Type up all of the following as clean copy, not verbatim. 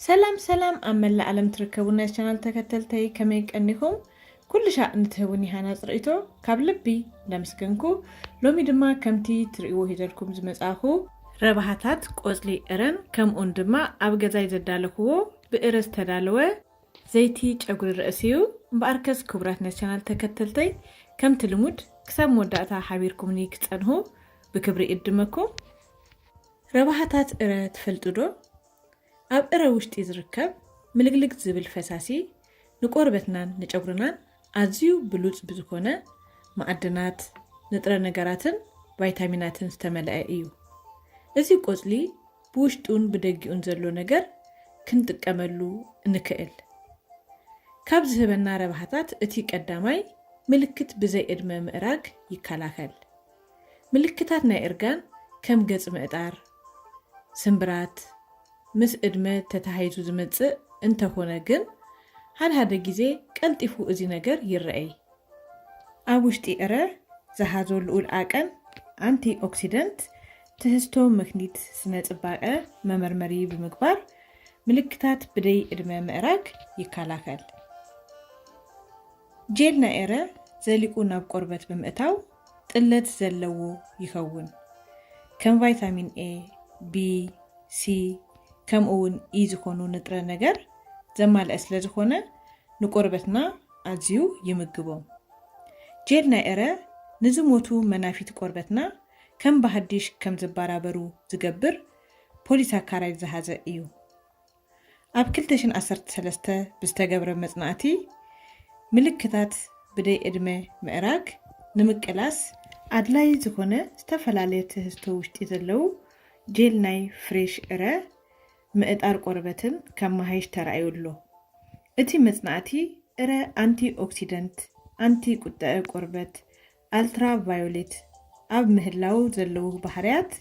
سلام سلام أمل العالم تركبونا الشانل تكتلتي كميك أنكم كل شيء نتهوني هنا صريتو كابلبي لمسكنكو لومي دما كمتي تريوه هيدركم زمزاخو ربحاتات قوزلي إرن كم أندما أبقى زي زدالكو بإرز تدالوه زيتي جاقول الرئيسيو بأركز كبراتنا الشانل تكتلتي كم تلمود كساب مودعتا حبيركم نيك تسانهو بكبري إدمكو ربحاتات إرن تفلتو أب إروشت إزركب ملقلق زبل فساسي نقربتنا نجبرنا أزيو بلوز بزكونة معدنات نطر نجاراتن فيتاميناتن استملأ إيو إزي قوزلي بوشتون بدقي أنزلو نجر كنت كملو نكئل كابز هبنا ربحاتات اتيك قداماي ملكت بزي إدمى مئراك يكالاخل ملكتاتنا إرغان كم جز مقدار سنبرات مس إدمة تتحيزو زمتسق انت هنا جن هذا جيزي كالتفو ازي نجر يرأي أبوشتي إرى زهازو الأول آكن أنتي أوكسيدنت تهستو مخنيت سنة باقة ممرمري بمقبار ملكتات بدي إدمة مئراك يكالاخل جيلنا إرى زاليقونا بقربة بمئتاو تقلت زلو يخون كم فيتامين A, B, C كم أون إيزخونو نطرة نجر زمال أسلزخونة نقربتنا أزيو يمقبو جيلنا إرى نزموتو منافيت قربتنا كم بحديش كم زبارابرو زقبر بوليسا كاراج زهازة إيو أب كلتشن أسرت سلسته بستقبر مزناتي ملكتات بدي إدمي مئراك نمكلاس أدلاي زخونة استفلالي تهستوشت إذلو جيلناي فريش إرى مقدار قربتن كم هايش ترأيولو اتي مصنعتي إرى أنتي أوكسيدنت أنتي قطع قربت ألترا فايوليت أب مهلاو زلو بحريات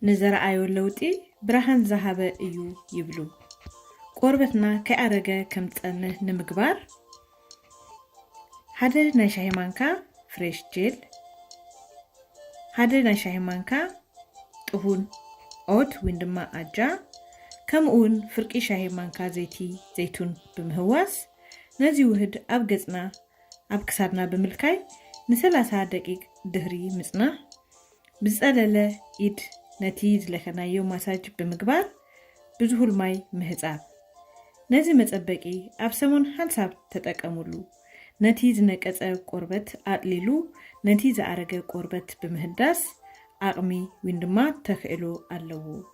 نزرأيولوتي برهان زهابة إيو يبلو قربتنا كأرقة كم تأنه نمقبار هذا نشاهي مانكا فريش جيل هذا نشاهي مانكا طهون أوت ويندما أجا كم أون فرقي شاهي مانكا زيتون بمهواس نزي وهد أب قزنا أب كسارنا بملكاي نسلاسا دقيق دهري مصنا بزالة إيد نتيز لخنايو ماساج بمقبار بزهول ماي مهزاب نزي متأبقي أب سمون حنساب تتأكمولو نتيز نكأة قربت أقليلو نتيز أرقى قربت بمهداس أقمي ويندما تخيلو ألوو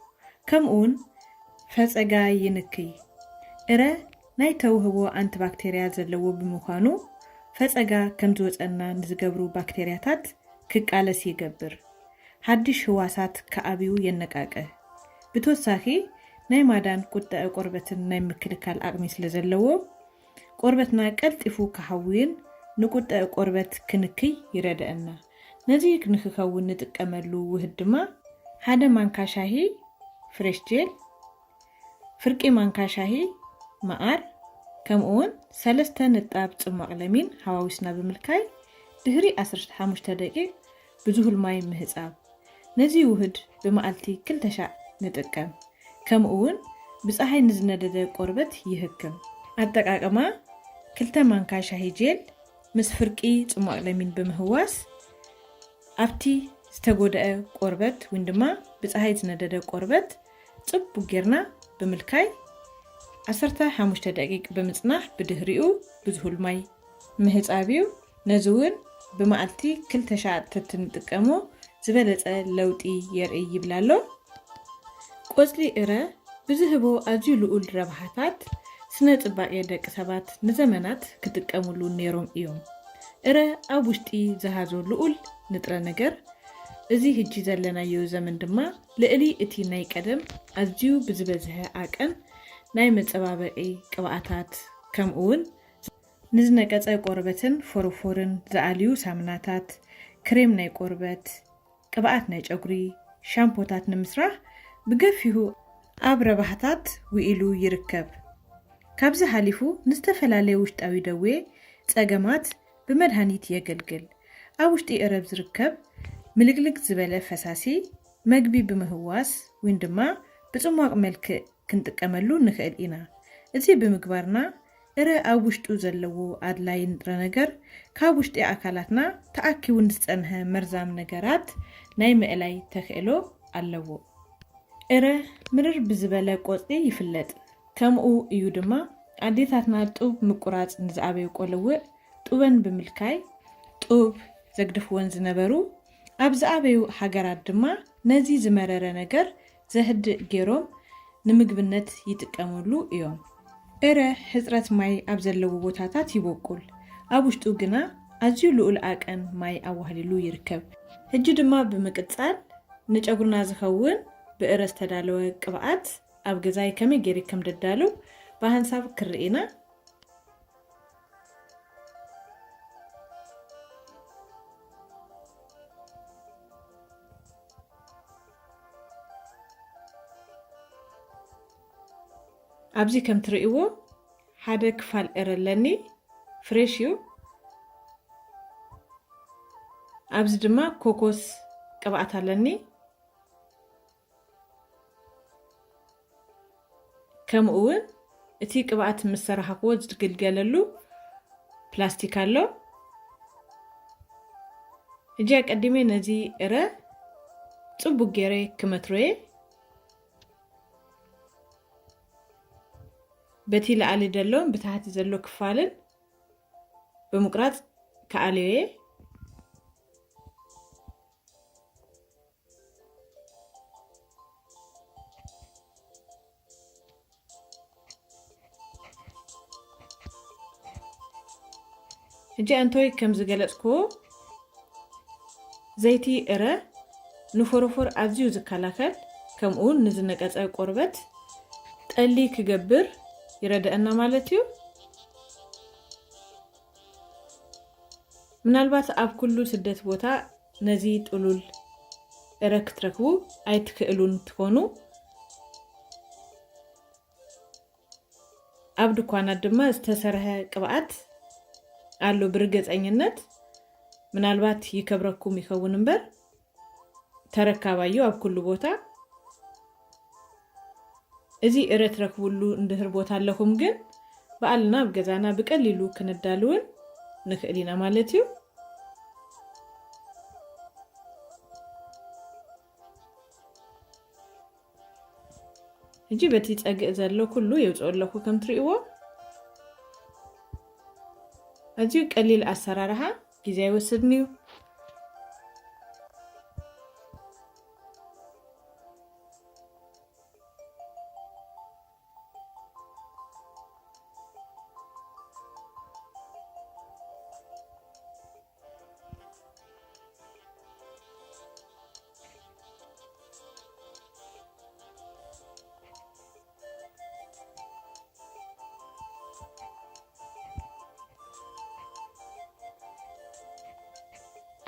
كم أون فصغا ينكي إرى ناي توهبو أنت باكتيريا زلو بمخانو فصغا كم زوصنا نزغبرو باكتيرياتات كقالس يغبر حدش هواسات كأبيو ينقاقه بتوساخي ناي مادان قطع قربتن ناي مكلكال أقمي سلازلو قربتنا قلطفو كحوين نقطع قربت كنكي يردأنا نزي كنخخون نتقملو وهدما هذا مانكا شاهي فريش جيل فرقي مانكا شاهي مقار كمون سلسته نطاب صماق لمين حواوسنا بملكاي دهري 15 دقيق بزهول ماي مهصاب نزي وهد بمعلتي كل تشع نتقم كمون بصحي نزندده قربت يهكم አጠቃቀማ ክልተ ማንካ ሻሂ ጄል ምስ ፍርቂ ጽማቅ ለሚን በመህዋስ ኣብቲ ዝተጎደአ ቆርበት ወይ ድማ ብፀሃይ ዝነደደ ቆርበት ጽቡ ጌርና ብምልካይ 15 ደቂቅ ብምጽናሕ ብድህሪኡ ብዝሁል ማይ ምህጻቢው ነዝውን ብማዓልቲ ክልተ ሻዓት ትንጥቀሞ ዝበለጸ ለውጢ የርኢ ይብላሎ ቆጽሊ እረ ብዝህቦ ኣዝዩ ልኡል ረብሓታት ስነ ጽባቄ ደቂ ሰባት ንዘመናት ክትቀሙሉ ነይሮም እዮም እረ ኣብ ውሽጢ ዝሃዞ ልኡል ንጥረ ነገር እዚ ህጂ ዘለናዮ ዘመን ድማ ልዕሊ እቲ ናይ ቀደም ኣዝዩ ብዝበዝሐ ኣቀን ናይ መጸባበቂ ቅብኣታት ከምኡውን ንዝነቀጸ ቆርበትን ፎርፎርን ዝኣልዩ ሳሙናታት ክሬም ናይ ቆርበት ቅብኣት ናይ ጨጉሪ ሻምፖታት ንምስራሕ ብገፊሁ ኣብ ረብሓታት ውኢሉ ይርከብ ካብዚ ሓሊፉ ንዝተፈላለየ ውሽጣዊ ደዌ ጸገማት ብመድሃኒት የገልግል ኣብ ውሽጢ ዕረብ ዝርከብ ምልግልግ ዝበለ ፈሳሲ መግቢ ብምህዋስ ወይ ድማ ብጽማቅ መልክዕ ክንጥቀመሉ ንኽእል ኢና። እዚ ብምግባርና እረ ኣብ ውሽጡ ዘለዎ ኣድላይ ንጥረ ነገር ካብ ውሽጢ ኣካላትና ተኣኪቡ ዝጸንሐ መርዛም ነገራት ናይ ምእላይ ተኽእሎ ኣለዎ። እረ ምርር ብዝበለ ቆጽሊ ይፍለጥ። ከምኡ እዩ ድማ ኣዴታትና ጡብ ምቁራጽ ንዝኣበዩ ቆልውዕ ጡበን ብምልካይ ጡብ ዘግድፍወን ዝነበሩ ኣብ ዝኣበዩ ሃገራት ድማ ነዚ ዝመረረ ነገር ዘህድእ ገይሮም ንምግብነት ይጥቀመሉ እዮም። እረ ሕፅረት ማይ ኣብ ዘለዎ ቦታታት ይበቁል፣ ኣብ ውሽጡ ግና ኣዝዩ ልዑል ኣቀን ማይ ኣዋህሊሉ ይርከብ። ሕጂ ድማ ብምቅጻል ንጨጉርና ዝኸውን ብእረ ዝተዳለወ ቅብኣት ኣብ ገዛይ ከመይ ገይረ ከም ደዳሉ ብሃንሳብ ክርኢና። ኣብዚ ከም ትርእይዎ ሓደ ክፋል እረ ኣለኒ ፍሬሽ እዩ። ኣብዚ ድማ ኮኮስ ቅብኣት ኣለኒ። ከምኡ እውን እቲ ቅብኣት ምስ ሰራሕክዎ ዝግልገለሉ ፕላስቲክ ኣሎ። ሕጂ ቀዲሜ ነዚ እረ ጽቡቅ ገይረ ክመትሮየ በቲ ላዕሊ ደሎን ብታሕቲ ዘሎ ክፋልን ብምቁራጽ ከኣልየ ሕጂ አንቶይ ከም ዝገለጽክዎ ዘይቲ እረ ንፎሮፎር ኣዝዩ ዝከላከል ከምኡ ንዝነቀጸ ቆርበት ጠሊ ክገብር ይረዳእና ማለት እዩ። ምናልባት ኣብ ኩሉ ስደት ቦታ ነዚ ጥሉል እረ ክትረክቡ ኣይትክእሉን ትኾኑ። ኣብ ድኳናት ድማ ዝተሰርሐ ቅብኣት ኣሎ ብርግጸኝነት ምናልባት ይከብረኩም ይኸውን እምበር ተረካባዩ ኣብ ኩሉ ቦታ። እዚ እረ ትረክቡሉ እንድህር ቦታ ኣለኩም ግን በዓልና ኣብ ገዛና ብቀሊሉ ክነዳልውን ንክእል ኢና ማለት እዩ። ሕጂ በቲ ፀግእ ዘሎ ኩሉ የውፅኦ ኣለኩ ከም ትርእይዎ። ኣዝዩ ቀሊል ኣሰራርሓ ግዜ አይወስድን እዩ።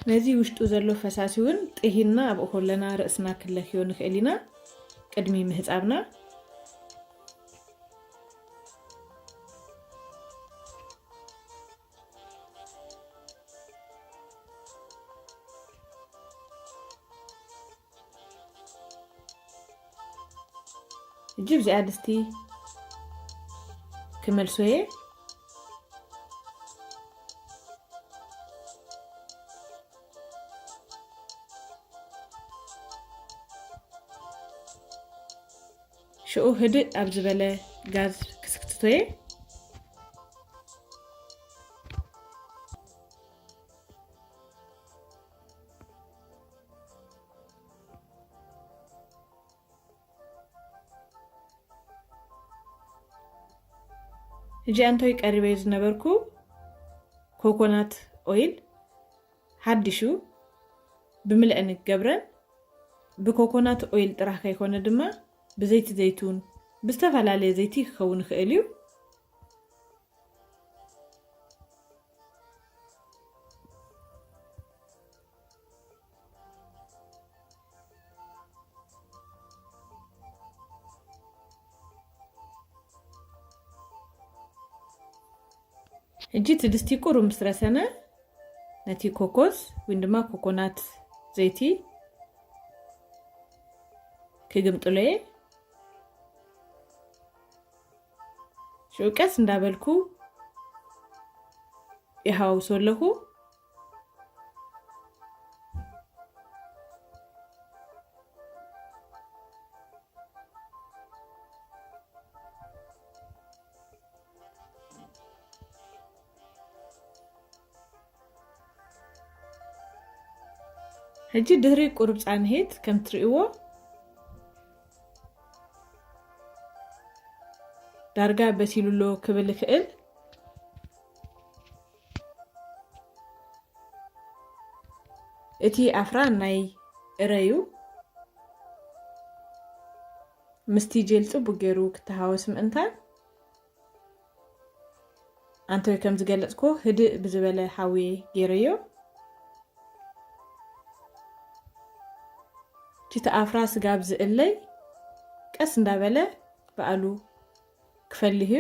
ነዚ ውሽጡ ዘሎ ፈሳሲ እውን ጥሂና ኣብ ኮለና ርእስና ክለክዮ ንክእል ኢና ቅድሚ ምህፃብና። ሕጂ ብዚኣ ድስቲ ክመልሶየ ሽኡ ህድእ ኣብ ዝበለ ጋዝ ክስክትቶየ ሕጂ አንቶይ ቀሪበ ዝነበርኩ ኮኮናት ኦይል ሓድሹ ብምልአን ገብረን ብኮኮናት ኦይል ጥራሕ ከይኮነ ድማ ብዘይቲ ዘይቱን ብዝተፈላለየ ዘይቲ ክኸውን ይኽእል እዩ። ሕጂ እቲ ድስቲ ቁሩ ምስ ረሰነ ነቲ ኮኮስ ወይ ድማ ኮኮናት ዘይቲ ክግምጥሎየ شوكس እንዳበልኩ ይሃውሶለሁ هجي دهري قرب صانهيت كم تريو دارغا بسيلولو كبل كእል እቲ ኣፍራ ናይ እረዩ ምስቲ ጀል ጽቡቅ ገይሩ ክተሃወስ ምእንታን አንተ ከም ዝገለጽኮ ህድእ ብዝበለ ሓዊ ገይረዮ እቲ ኣፍራ ስጋብ ዝእለይ ቀስ እንዳበለ በአሉ ክፈልህ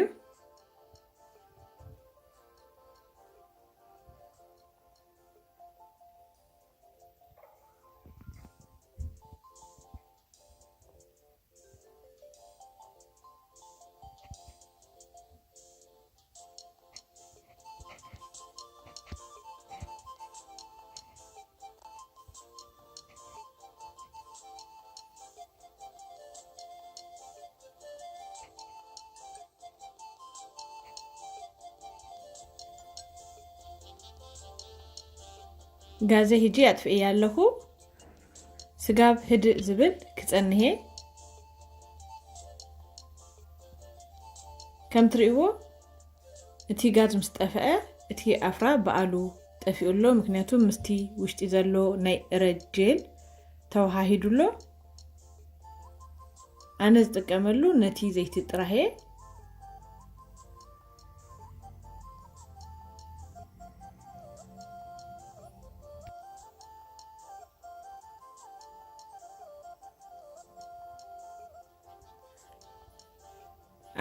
ጋዜ ሂጂ አጥፍእ ያለሁ ስጋብ ህድእ ዝብል ክጸንሄ ከም ትሪእዎ እቲ ጋዝ ምስ ጠፍአ እቲ ኣፍራ በአሉ ጠፊኡሎ ምክንያቱ ምስቲ ውሽጢ ዘሎ ናይ ረጀል ተዋሃሂዱሎ ኣነ ዝጥቀመሉ ነቲ ዘይቲ ጥራሄ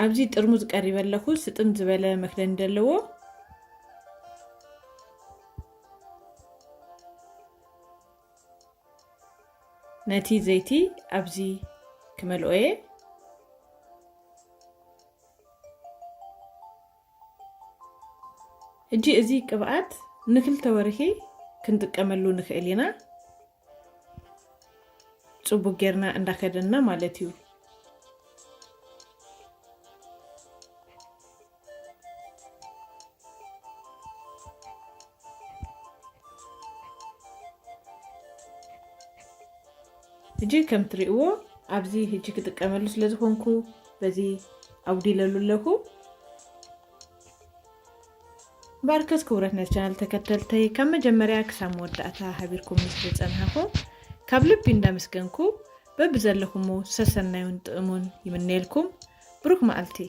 ኣብዚ ጥርሙዝ ቀሪበ ኣለኹ ስጥም ዝበለ መክደን ዘለዎ ነቲ ዘይቲ ኣብዚ ክመልኦየ እጂ እዚ ቅብኣት ንክልተ ወርሒ ክንጥቀመሉ ንኽእል ኢና ጽቡቅ ጌርና እንዳከደና ማለት እዩ እጂ ከም ትሪእዎ ኣብዚ ህጂ ክጥቀመሉ ስለዝኾንኩ በዚ ኣውዲለሉ ኣለኹ ባርከስ ክብረት ነቲ ቻናል ተከተልተይ ካብ መጀመርያ ክሳብ መወዳእታ ሃቢርኩም ምስ ዝጸንሐኹም ካብ ልቢ እንዳመስገንኩ በብዘለኹሙ ሰሰናዩን ጥዕሙን ይምነየልኩም ብሩክ መዓልቲ